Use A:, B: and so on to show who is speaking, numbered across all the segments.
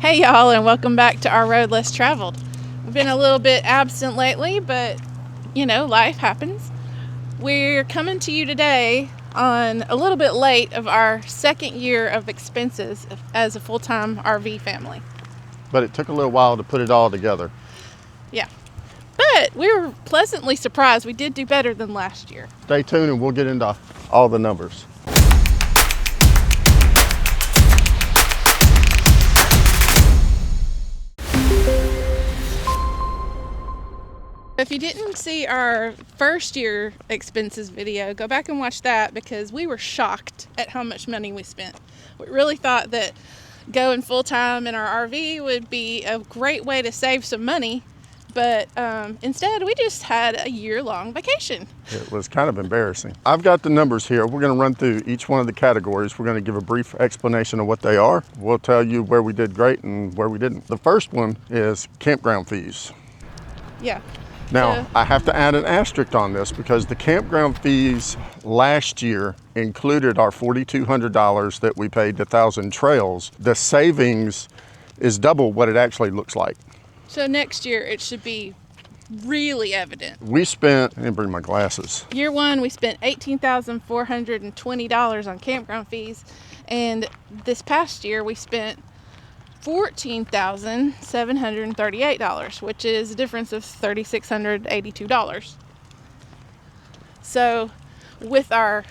A: Hey y'all, and welcome back to our road less traveled. We've been a little bit absent lately, but you know, life happens. We're coming to you today on a little bit late of our second year of expenses as a full-time RV family.
B: But it took a little while to put it all together.
A: Yeah, but we were pleasantly surprised. We did do better than last year.
B: Stay tuned and we'll get into all the numbers.
A: If you didn't see our first year expenses video, go back and watch that because we were shocked at how much money we spent. We really thought that going full-time in our RV would be a great way to save some money, but instead we just had a year-long vacation.
B: It was kind of embarrassing. I've got the numbers here. We're going to run through each one of the categories. We're going to give a brief explanation of what they are. We'll tell you where we did great and where we didn't. The first one is campground fees.
A: Yeah.
B: Now, I have to add an asterisk on this because the campground fees last year included our $4,200 that we paid to Thousand Trails. The savings is double what it actually looks like.
A: So next year it should be really evident.
B: We spent, let me bring my glasses.
A: Year one, we spent $18,420 on campground fees, and this past year we spent $14,738, which is a difference of $3,682. So with our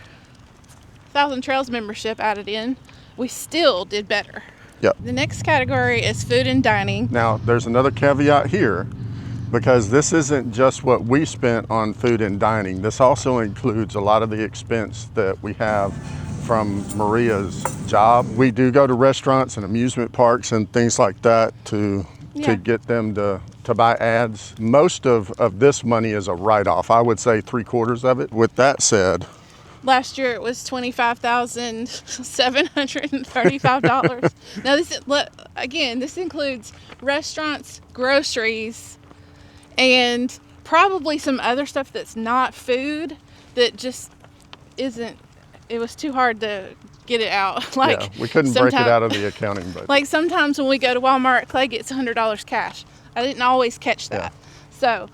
A: Thousand Trails membership added in, we still did better.
B: Yep.
A: The next category is food and dining.
B: Now, there's another caveat here because this isn't just what we spent on food and dining. This also includes a lot of the expense that we have from Maria's job. We do go to restaurants and amusement parks and things like that to get them to buy ads. Most of this money is a write-off. I would say 3/4 of it. With that said,
A: last year it was $25,735. Now this includes restaurants, groceries, and probably some other stuff that's not food that just isn't. It was too hard to get it out.
B: we couldn't break it out of the accounting budget.
A: Like sometimes when we go to Walmart, Clay gets $100 cash. I didn't always catch that. So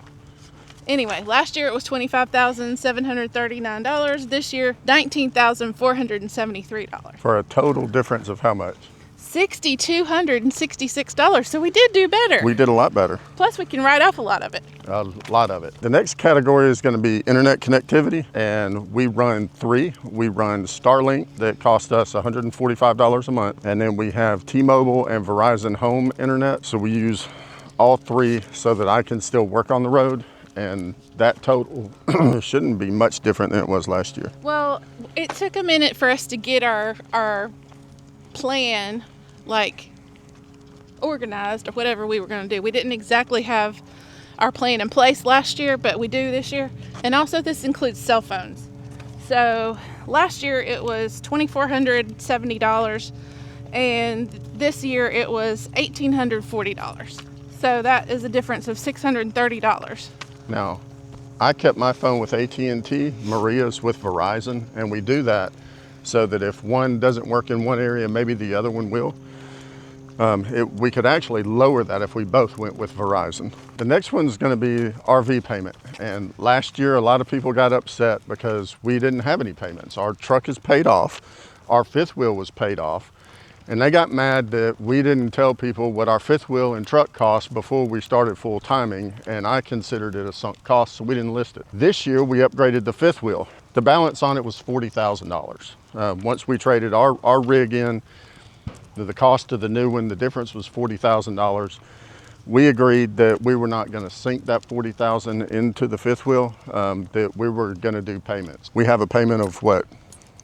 A: anyway, last year it was $25,739. This year, $19,473.
B: For a total difference of how much?
A: $6,266. So we did do better.
B: We did a lot better.
A: Plus we can write off a lot of it.
B: A lot of it. The next category is going to be internet connectivity, and we run three. We run Starlink that cost us $145 a month, and then we have T-Mobile and Verizon home internet. So we use all three so that I can still work on the road, and that total shouldn't be much different than it was last year.
A: Well, it took a minute for us to get our plan organized or whatever we were going to do. We didn't exactly have our plan in place last year, but we do this year. And also this includes cell phones. So last year it was $2,470 and this year it was $1,840. So that is a difference of $630.
B: Now, I kept my phone with AT&T, Maria's with Verizon, and we do that so that if one doesn't work in one area, maybe the other one will. We could actually lower that if we both went with Verizon. The next one's going to be RV payment. And last year, a lot of people got upset because we didn't have any payments. Our truck is paid off. Our fifth wheel was paid off. And they got mad that we didn't tell people what our fifth wheel and truck cost before we started full timing. And I considered it a sunk cost, so we didn't list it. This year, we upgraded the fifth wheel. The balance on it was $40,000. Once we traded our rig in, the cost of the new one, the difference was $40,000. We agreed that we were not going to sink that $40,000 into the fifth wheel, that we were going to do payments. We have a payment of what?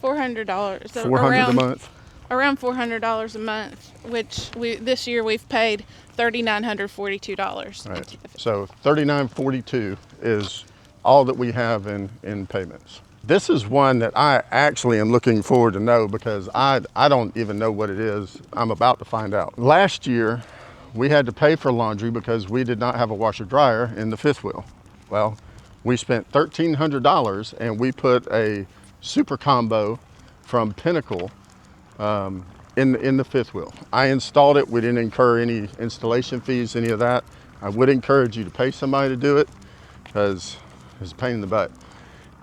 A: $400. So
B: $400 a month?
A: Around $400 a month, which this year we've paid $3,942.
B: Right. So $3,942 is all that we have in payments. This is one that I actually am looking forward to know because I don't even know what it is. I'm about to find out. Last year, we had to pay for laundry because we did not have a washer dryer in the fifth wheel. Well, we spent $1,300 and we put a super combo from Pinnacle in the fifth wheel. I installed it. We didn't incur any installation fees, any of that. I would encourage you to pay somebody to do it because it's a pain in the butt.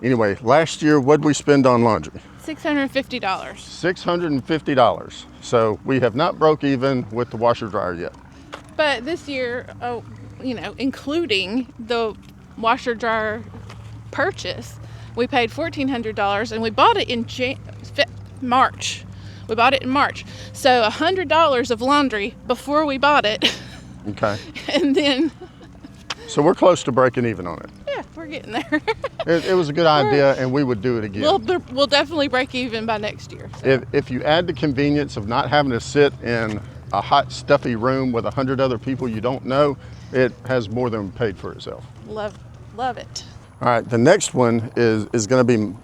B: Anyway, last year, what did we spend on laundry?
A: $650.
B: $650. So we have not broke even with the washer dryer yet.
A: But this year, including the washer dryer purchase, we paid $1,400 and we bought it in March. We bought it in March. So $100 of laundry before we bought it.
B: Okay.
A: And then.
B: So we're close to breaking even on it.
A: Yeah, we're getting there.
B: It was a good idea, and we would do it again.
A: We'll definitely break even by next year. So.
B: If you add the convenience of not having to sit in a hot, stuffy room with 100 other people you don't know, it has more than paid for itself.
A: Love it.
B: All right, the next one is going to be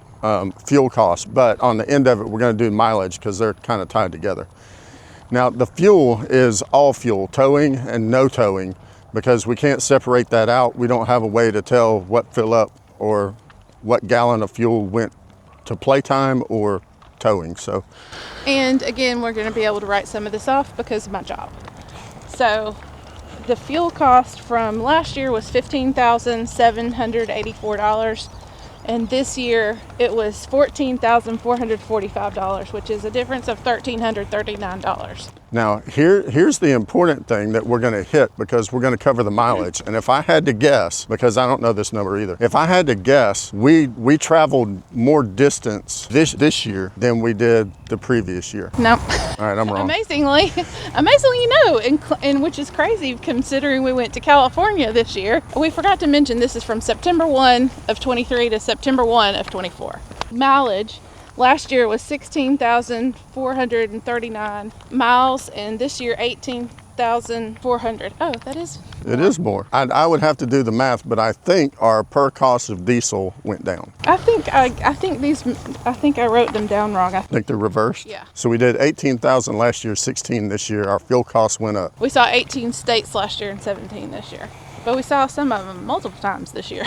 B: fuel costs, but on the end of it, we're going to do mileage because they're kind of tied together. Now, the fuel is all fuel, towing and no towing, because we can't separate that out. We don't have a way to tell what fill up or what gallon of fuel went to playtime or towing. So,
A: and again, we're going to be able to write some of this off because of my job. So the fuel cost from last year was $15,784, and this year it was $14,445, which is a difference of $1,339.
B: now here's the important thing that we're going to hit, because we're going to cover the mileage. And if I had to guess, because I don't know this number either, if I had to guess, we traveled more distance this year than we did the previous year.
A: Nope.
B: All right, I'm wrong.
A: Amazingly, and which is crazy considering we went to California this year. We forgot to mention this is from September 1 of 23 to September 1 of 24. Mileage last year was 16,439 miles, and this year 18,400. Oh, that is more.
B: It is more. I would have to do the math, but I think our per cost of diesel went down.
A: I think I wrote them down wrong.
B: I think they're reversed.
A: Yeah.
B: So we did 18,000 last year, 16 this year. Our fuel costs went up.
A: We saw 18 states last year and 17 this year, but we saw some of them multiple times this year.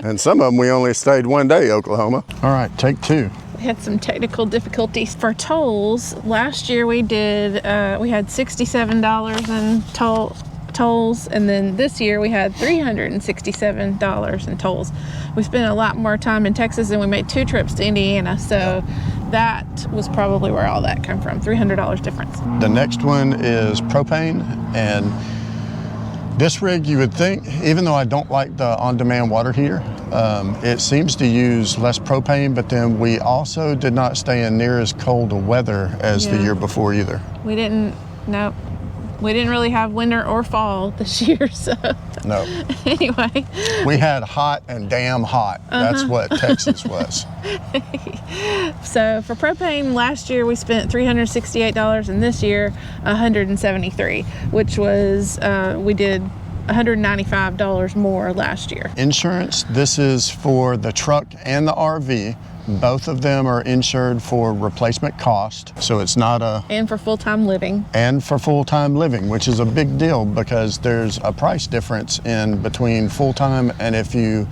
B: And some of them we only stayed one day, Oklahoma. All right, take two.
A: We had some technical difficulties for tolls. Last year we had $67 in tolls, and then this year we had $367 in tolls. We spent a lot more time in Texas, and we made 2 trips to Indiana, so that was probably where all that came from, $300 difference.
B: The next one is propane, and this rig, you would think, even though I don't like the on-demand water heater, it seems to use less propane, but then we also did not stay in near as cold a weather as the year before either.
A: We didn't really have winter or fall this year, so.
B: No.
A: Anyway.
B: We had hot and damn hot. That's what Texas was.
A: So for propane, last year we spent $368, and this year $173, which was, we did $195 more last year.
B: Insurance, this is for the truck and the RV. Both of them are insured for replacement cost, so it's not
A: and for full-time living.
B: And for full-time living, which is a big deal because there's a price difference in between full-time and if you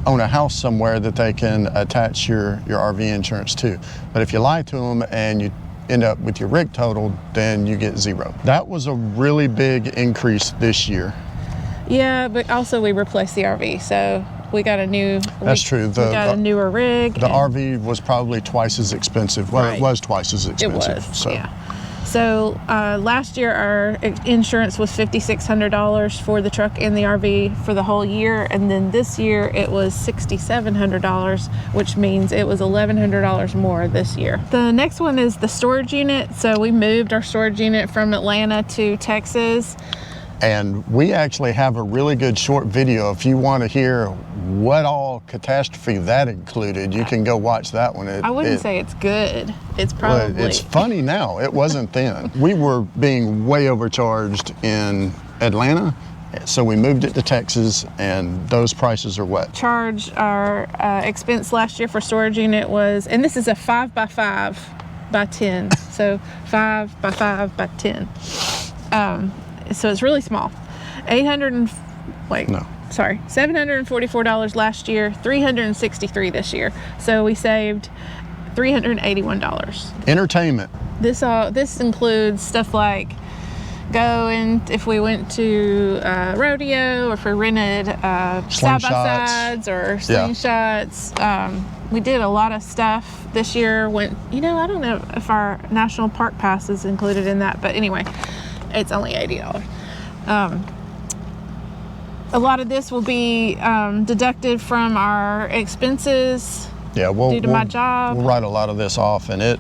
B: own a house somewhere that they can attach your RV insurance to. But if you lie to them and you end up with your rig totaled, then you get 0. That was a really big increase this year.
A: Yeah, but also we replaced the RV, so we got a new.
B: That's true.
A: We got a newer rig.
B: The RV was probably twice as expensive. Well,
A: Right.
B: It was twice as expensive.
A: It was. Yeah. So last year our insurance was $5,600 for the truck and the RV for the whole year, and then this year it was $6,700, which means it was $1,100 more this year. The next one is the storage unit. So we moved our storage unit from Atlanta to Texas.
B: And we actually have a really good short video. If you want to hear what all catastrophe that included, you can go watch that one.
A: I wouldn't say it's good. It's probably...
B: Well, it's funny now. It wasn't then. We were being way overcharged in Atlanta, so we moved it to Texas, and those prices are what?
A: Our expense last year for storage unit was, and this is a 5x5 by 10. So 5 by 5 by 10. So it's really small. $744 last year, $363 this year. So we saved $381.
B: Entertainment.
A: This includes stuff like if we went to rodeo, or if we rented side-by-sides or slingshots. We did a lot of stuff this year. I don't know if our national park pass is included in that, but anyway, it's only $80. A lot of this will be deducted from our expenses due to my job.
B: We'll write a lot of this off, and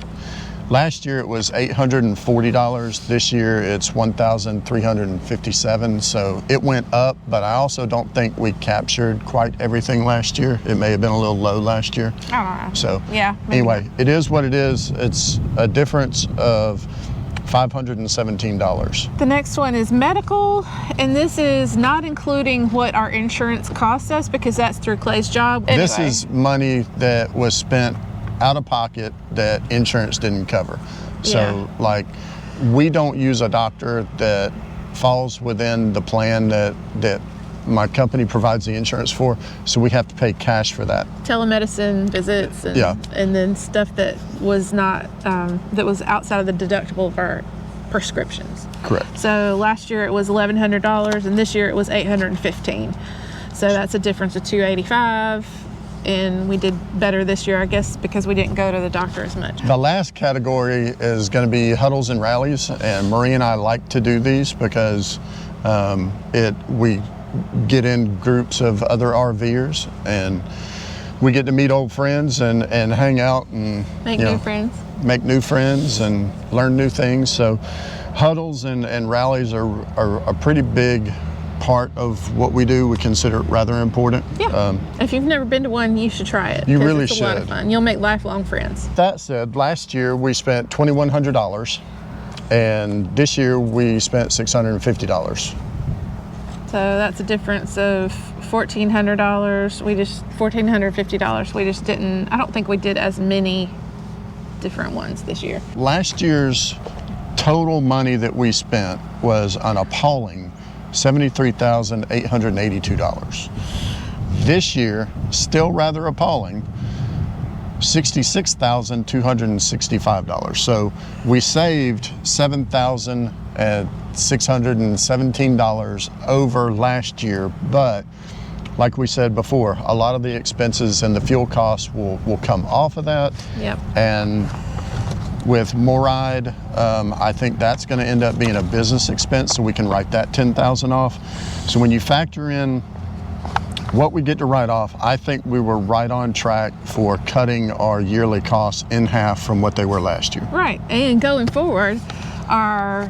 B: last year it was $840. This year it's $1,357. So it went up, but I also don't think we captured quite everything last year. It may have been a little low last year.
A: I don't know.
B: So
A: anyway,
B: not. It is what it is. It's a difference of $517.
A: The next one is medical, and this is not including what our insurance costs us, because that's through Clay's job. Anyway.
B: This is money that was spent out of pocket that insurance didn't cover. So we don't use a doctor that falls within the plan that my company provides the insurance for, so we have to pay cash for that.
A: Telemedicine visits and then stuff that was not that was outside of the deductible of our prescriptions.
B: Correct.
A: So last year it was $1,100, and this year it was $815. So that's a difference of $285. And we did better this year, I guess, because we didn't go to the doctor as much.
B: The last category is going to be Huddles and Rallys, and Marie and I like to do these because we get in groups of other RVers, and we get to meet old friends and hang out and
A: make new friends
B: and learn new things. So Huddles and Rallies are a pretty big part of what we do. We consider it rather important.
A: If you've never been to one, you should try it.
B: You really
A: it's
B: should.
A: a lot of fun. You'll make lifelong friends.
B: That said, last year we spent $2,100, and this year we spent $650.
A: So that's a difference of $1,400. $1,450. We just didn't. I don't think we did as many different ones this year.
B: Last year's total money that we spent was an appalling $73,882. This year, still rather appalling, $66,265. So we saved $7,617 over last year, but like we said before, a lot of the expenses and the fuel costs will come off of that.
A: Yep.
B: And with Moride, I think that's going to end up being a business expense, so we can write that $10,000 off. So when you factor in what we get to write off, I think we were right on track for cutting our yearly costs in half from what they were last year.
A: Right, and going forward, our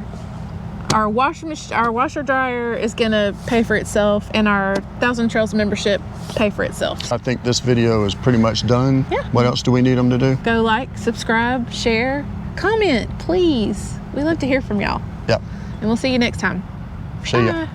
A: washer dryer is going to pay for itself, and our Thousand Trails membership pay for itself. I
B: think this video is pretty much done.
A: Yeah.
B: What else do we need them to do?
A: Go like, subscribe, share, comment, please. We love to hear from y'all.
B: Yep.
A: And we'll see you next time.
B: See ya.
A: Bye.